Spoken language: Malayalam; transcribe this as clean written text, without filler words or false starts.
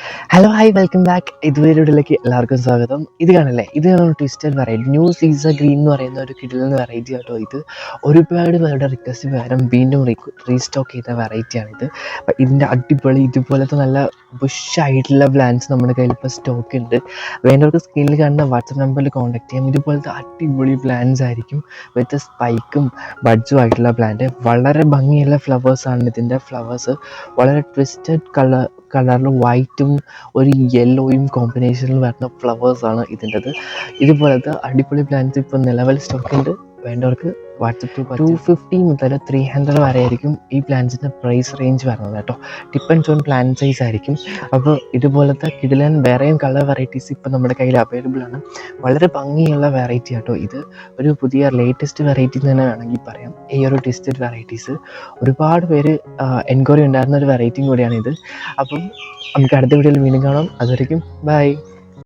Hello hi welcome back. ഇതുവരെയിലേക്ക് എല്ലാവർക്കും സ്വാഗതം. ഇത് കാണില്ലേ, ഇത് കാണുന്ന ട്വിസ്റ്റഡ് വെറൈറ്റി ന്യൂ സീസ ഗ്രീൻ എന്ന് പറയുന്ന ഒരു കിടിലൻ വെറൈറ്റി ആട്ടോ. ഇത് ഒരുപാട് പേരുടെ റിക്വസ്റ്റ് പകരം വീണ്ടും റീസ്റ്റോക്ക് ചെയ്ത വെറൈറ്റിയാണിത്. അപ്പം ഇതിൻ്റെ അടിപൊളി ഇതുപോലത്തെ നല്ല ബുഷായിട്ടുള്ള പ്ലാന്റ്സ് നമ്മുടെ കയ്യിൽ ഇപ്പോൾ സ്റ്റോക്ക് ഉണ്ട്. വേണ്ടവർക്ക് സ്ക്രീനിൽ കാണുന്ന വാട്സപ്പ് നമ്പറിൽ കോൺടാക്ട് ചെയ്യാം. ഇതുപോലത്തെ അടിപൊളി പ്ലാന്റ്സ് ആയിരിക്കും വിത്ത് സ്പൈക്കും ബഡ്സും ആയിട്ടുള്ള പ്ലാന്റ്. വളരെ ഭംഗിയുള്ള ഫ്ലവേഴ്സാണ് ഇതിൻ്റെ ഫ്ലവേഴ്സ്. വളരെ ട്വിസ്റ്റഡ് കളറിൽ വൈറ്റും ഒരു യെല്ലോയും കോമ്പിനേഷനിൽ വരുന്ന ഫ്ലവേഴ്സാണ് ഇതിൻ്റെത്. ഇതുപോലത്തെ അടിപൊളി പ്ലാന്റ്സ് ഇപ്പോൾ നിലവിൽ സ്റ്റോക്കുണ്ട്. വേണ്ടവർക്ക് വാട്സപ്പ് 250 മുതൽ 300 വരെ ആയിരിക്കും ഈ പ്ലാന്റ്സിൻ്റെ പ്രൈസ് റേഞ്ച് വരുന്നത് കേട്ടോ. ഡിപ്പെൻഡ്സ് ഓൺ പ്ലാന്റ് സൈസ് ആയിരിക്കും. അപ്പോൾ ഇതുപോലത്തെ കിടിലൻ വേറെയും കളർ വെറൈറ്റീസ് ഇപ്പോൾ നമ്മുടെ കയ്യിൽ അവൈലബിൾ ആണ്. വളരെ ഭംഗിയുള്ള വെറൈറ്റി ആട്ടോ. ഇത് ഒരു പുതിയ ലേറ്റസ്റ്റ് വെറൈറ്റി എന്ന് തന്നെ വേണമെങ്കിൽ പറയാം. ഈ ഒരു ട്വിസ്റ്റഡ് വെറൈറ്റീസ് ഒരുപാട് പേര് എൻക്വയറി ഉണ്ടായിരുന്ന ഒരു വെറൈറ്റിയും കൂടിയാണിത്. അപ്പം നമുക്ക് അടുത്ത വീഡിയോയിൽ വീണ്ടും കാണാം. അതുവരെയും ബൈ.